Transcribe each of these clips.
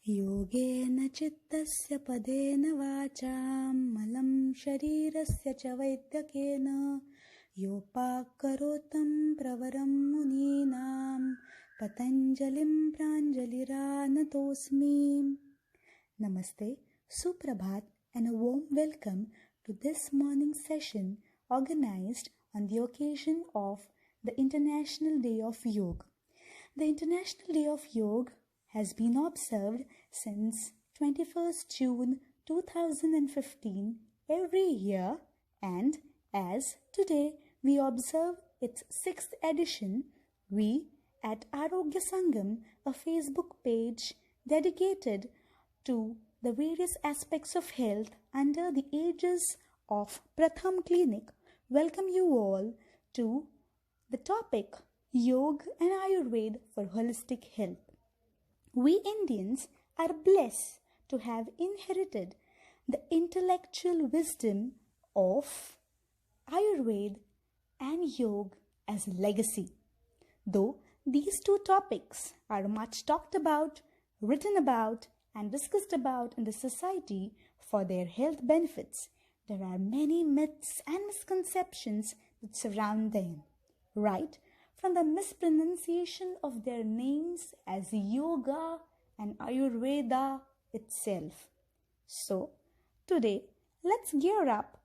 योगेन चित्तस्य पदेन वाचां मलं शरीरस्य च वैद्यकेन योपाकरोतं प्रवरं मुनीनां पतञ्जलिं प्राञ्जलिरानतोऽस्मि. Namaste, Suprabhat and a warm welcome to this morning session organized on the occasion of the International Day of Yoga. The International Day of Yoga has been observed since 21st June 2015 every year, and as today we observe its 6th edition, we at Arogya Sangam, a Facebook page dedicated to the various aspects of health under the aegis of Pratham Clinic, welcome you all to the topic Yoga and Ayurveda for holistic health. We Indians are blessed to have inherited the intellectual wisdom of Ayurveda and Yoga as a legacy. Though these two topics are much talked about, written about, and discussed about in the society for their health benefits, there are many myths and misconceptions that surround them, right from the mispronunciation of their names as Yoga and Ayurveda itself. So, today, let's gear up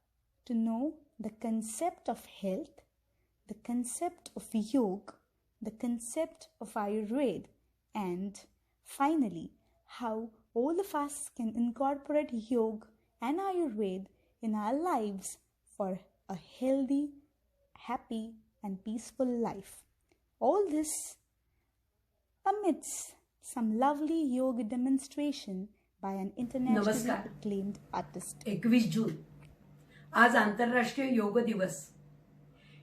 to know the concept of health, the concept of Yoga, the concept of Ayurveda, and finally, how all of us can incorporate Yoga and Ayurveda in our lives for a healthy, happy, and peaceful life. All this amidst some lovely yoga demonstration by an internationally acclaimed artist. 21 जून आज आंतरराष्ट्रीय योग दिवस.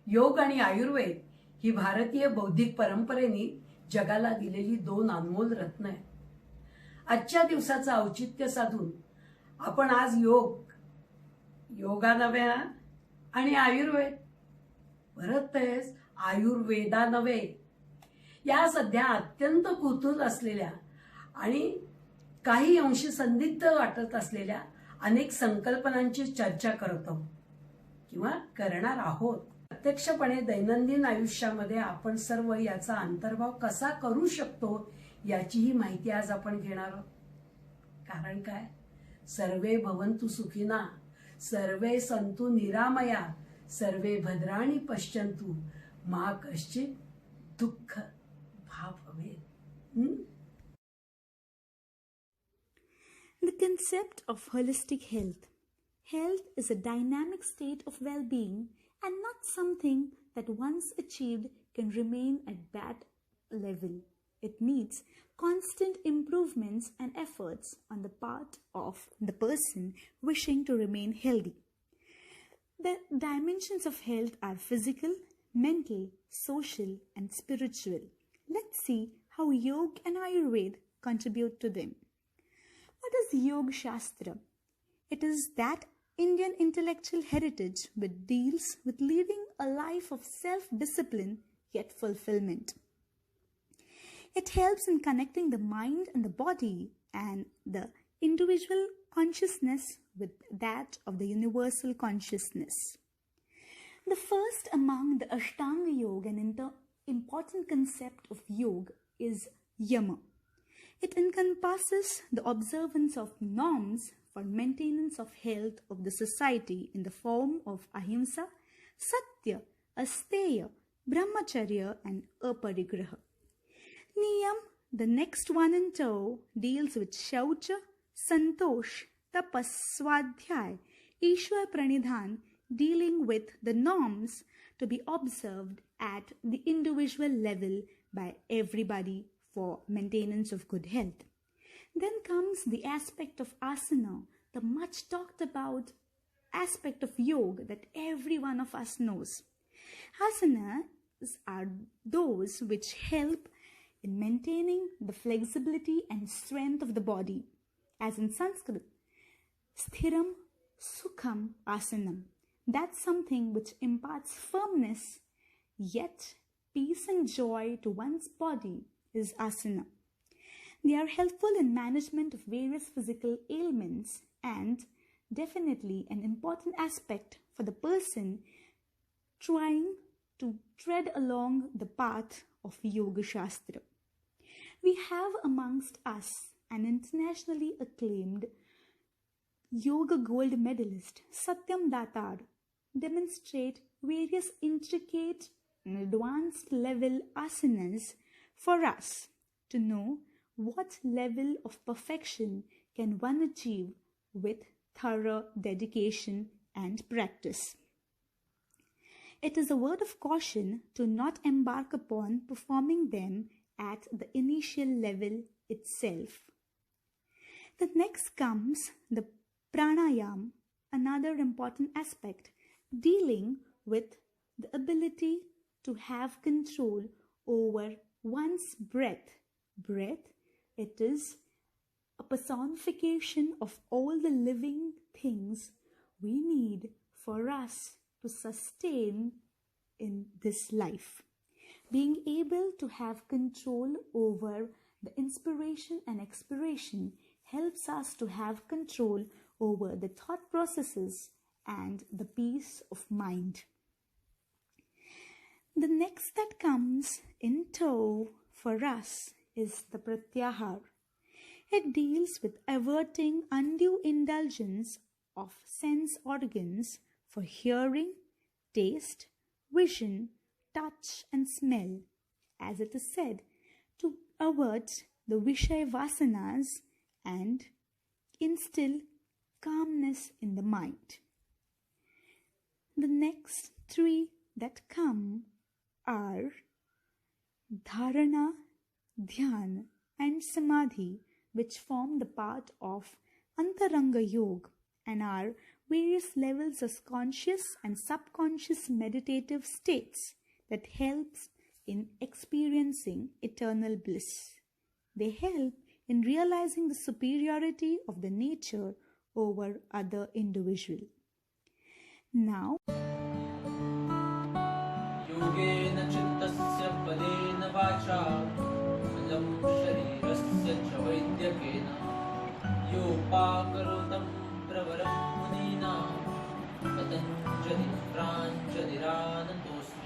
योग आणि आयुर्वेद ही भारतीय बौद्धिक परंपरेने जगाला दिलेली दोन अनमोल रत्न आहेत. आजच्या दिवसाचं औचित्य साधून आपण आज योगा नव्हे आणि आयुर्वेद परत तेच आयुर्वेदा नव्हे या सध्या अत्यंत कुतूहल असलेल्या आणि काही अंशी संदिग्ध वाटत असलेल्या अनेक संकल्पनांची चर्चा करतो किंवा करणार आहोत. प्रत्यक्षपणे दैनंदिन आयुष्यामध्ये आपण सर्व याचा अंतर्भाव कसा करू शकतो याचीही माहिती आज आपण घेणार आहोत. कारण काय, सर्वे भवन्तु सुखिना, सर्वे सन्तु निरामया, सर्वे भद्राणि पश्यन्तु मा कश्चित् दुःख भावेत्. The concept of holistic health. Health is a dynamic state of well-being and not something that once achieved can remain at that level. It needs constant improvements and efforts on the part of the person wishing to remain healthy. The dimensions of health are physical, mental, social, and spiritual. Let's see how Yoga and Ayurveda contribute to them. What is Yoga Shastra? It is that Indian intellectual heritage which deals with leading a life of self-discipline yet fulfillment. It helps in connecting the mind and the body and the individual consciousness with that of the universal consciousness. The first among the Ashtanga Yoga and important concept of Yoga is Yama. It encompasses the observance of norms for maintenance of health of the society in the form of Ahimsa, Satya, Asteya, Brahmacharya, and Aparigraha. Niyam, the next one in tow, deals with Shaucha, Santosh, Tapas, Swadhyay, Ishwar Pranidhan, dealing with the norms to be observed at the individual level by everybody for maintenance of good health. Then comes the aspect of asana, the much talked about aspect of yoga that every one of us knows. Asanas are those which help in maintaining the flexibility and strength of the body. As in Sanskrit, sthiram sukham asanam. That's something which imparts firmness, yet peace and joy to one's body is asana. They are helpful in management of various physical ailments and definitely an important aspect for the person trying to tread along the path of Yoga Shastra. We have amongst us an internationally acclaimed Yoga gold medalist, Satyam Datar, demonstrate various intricate and advanced level asanas for us to know what level of perfection can one achieve with thorough dedication and practice. It is a word of caution to not embark upon performing them at the initial level itself. The next comes the pranayam, another important aspect dealing with the ability to have control over one's breath. Breath, it is a personification of all the living things we need for us to sustain in this life. Being able to have control over the inspiration and expiration helps us to have control over the thought processes and the peace of mind. The next that comes in tow for us is the pratyahar. It deals with averting undue indulgence of sense organs for hearing, taste, vision, touch and smell, as it is said, to avert the Vishaya Vasanas and instill calmness in the mind. The next three that come are Dharana, Dhyan and Samadhi, which form the part of Antaranga Yoga and are various levels of conscious and subconscious meditative states that helps in experiencing eternal bliss. They help in realizing the superiority of the nature over other individual. Now, योगेन चित्तस्य पदेन वाचा अलं शरीरस्य च वैद्यकेन योपाकरोतं प्रवरं मुनीनां पतञ्जलिं प्राञ्जलिरानतोऽस्मि.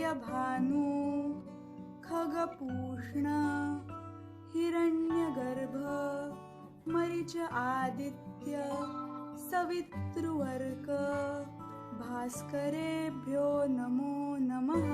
सूर्यभानु खगपूष्ण हिरण्यगर्भ मरीच आदित्य सवितृवर्क भास्करेभ्यो नमो नमः।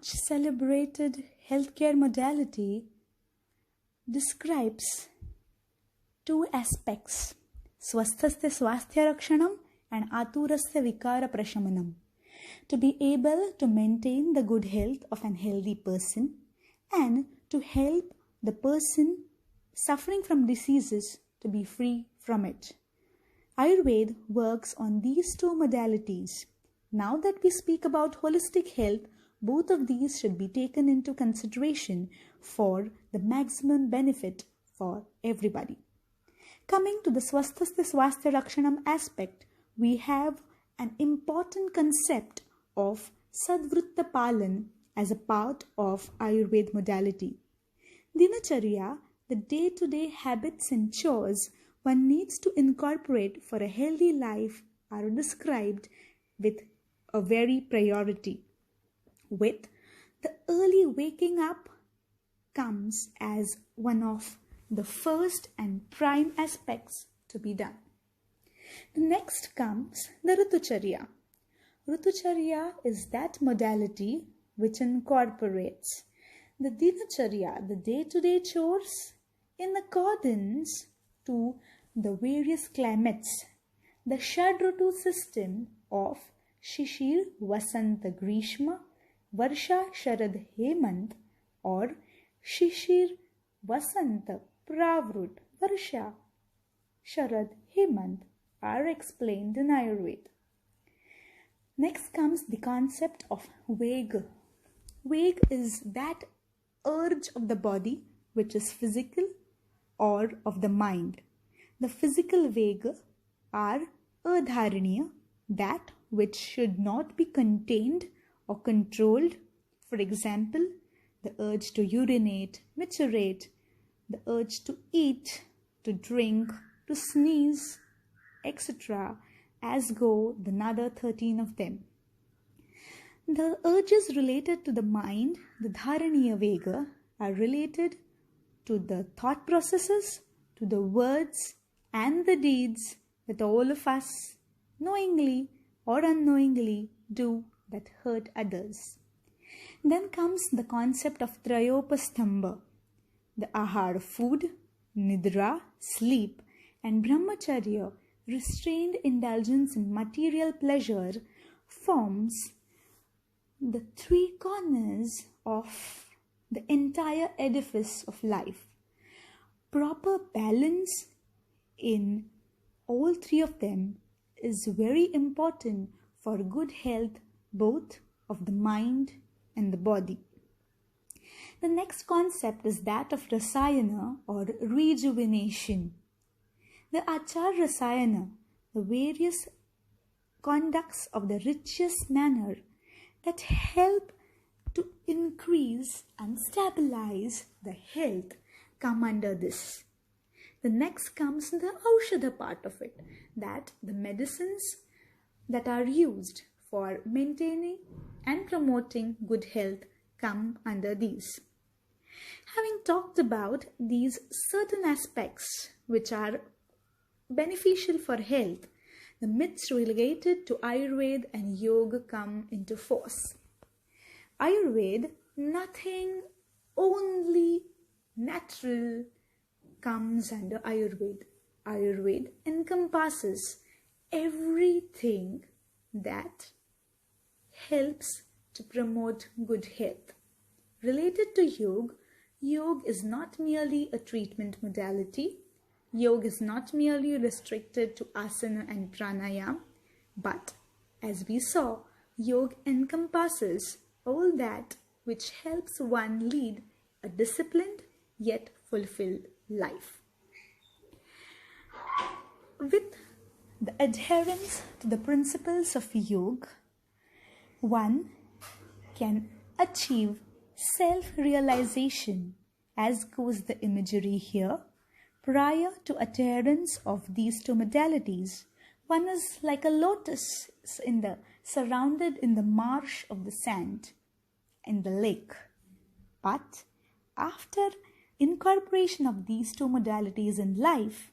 much celebrated healthcare modality describes two aspects, swasthasya swasthya rakshanam and aturasya vikara prashamanam, to be able to maintain the good health of an healthy person and to help the person suffering from diseases to be free from it. Ayurveda works on these two modalities. Now that we speak about holistic health, both of these should be taken into consideration for the maximum benefit for everybody. Coming to the swasthasya swasthya rakshanam aspect, we have an important concept of sadvritta palan as a part of Ayurveda modality. Dinacharya, the day-to-day habits and chores one needs to incorporate for a healthy life, are described with a very priority. With the early waking up comes as one of the first and prime aspects to be done. The next comes the Ritucharya. Ritucharya is that modality which incorporates the Dinacharya, the day-to-day chores, in accordance to the various climates, the Shadrutu system of Shishir, Vasanta, Grishma, Varsha, Sharad, Hemant, or Shishir, Vasanta, Pravrut, Varsha, Sharad, Hemant are explained in Ayurveda. Next comes the concept of Vega. Vega is that urge of the body which is physical or of the mind. The physical Vega are adharaniya, that which should not be contained or controlled. For example, the urge to urinate, micturate, the urge to eat, to drink, to sneeze, etc., as go the another 13 of them. The urges related to the mind, the dharaniya vega, are related to the thought processes, to the words and the deeds that all of us knowingly or unknowingly do that hurt others. Then comes the concept of Trayopastambha, the ahar, food, nidra, sleep, and brahmacharya, restrained indulgence in material pleasure, forms the three corners of the entire edifice of life. Proper balance in all three of them is very important for good health, both of the mind and the body. The next concept is that of rasayana, or rejuvenation. The achar rasayana, the various conducts of the richest manner that help to increase and stabilize the health, come under this. The next comes the aushadha part of it, that the medicines that are used for maintaining and promoting good health come under these. Having talked about these certain aspects which are beneficial for health, the myths related to Ayurveda and Yoga come into force. Ayurveda, nothing only natural comes under Ayurveda. Ayurveda encompasses everything that helps to promote good health. Related to yoga, yoga is not merely a treatment modality. Yoga is not merely restricted to asana and pranayama, but as we saw, yoga encompasses all that which helps one lead a disciplined yet fulfilled life. With the adherence to the principles of yoga, one can achieve self-realization, as goes the imagery here. Prior to adherence of these two modalities, one is like a lotus surrounded in the marsh of the sand in the lake. But after incorporation of these two modalities in life,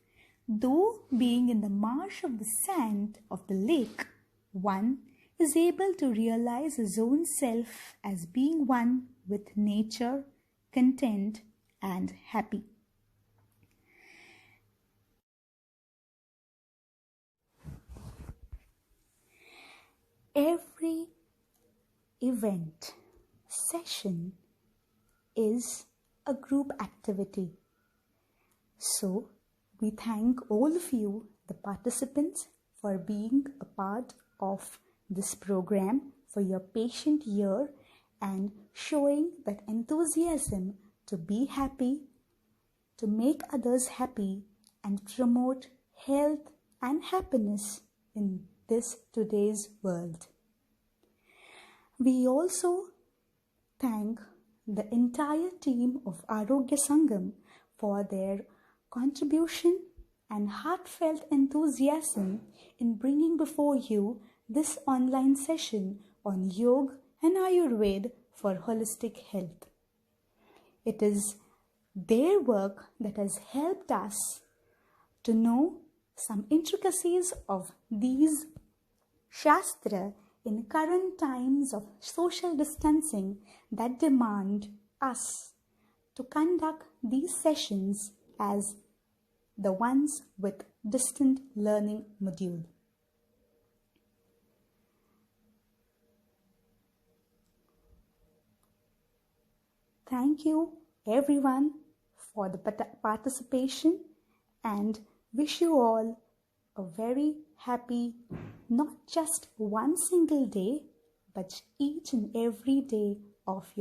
though being in the marsh of the sand of the lake, one is able to realize his own self as being one with nature, content, and happy. Every event, session is a group activity. So, we thank all of you, the participants, for being a part of this program, for your patient ear and showing that enthusiasm to be happy, to make others happy, and promote health and happiness in this today's world. We also thank the entire team of Arogya Sangam for their contribution and heartfelt enthusiasm in bringing before you this online session on Yoga and Ayurveda for holistic health. It is their work that has helped us to know some intricacies of these Shastra in current times of social distancing that demand us to conduct these sessions as the ones with distant learning module. Thank you everyone for the participation and wish you all a very happy, not just one single day, but each and every day of your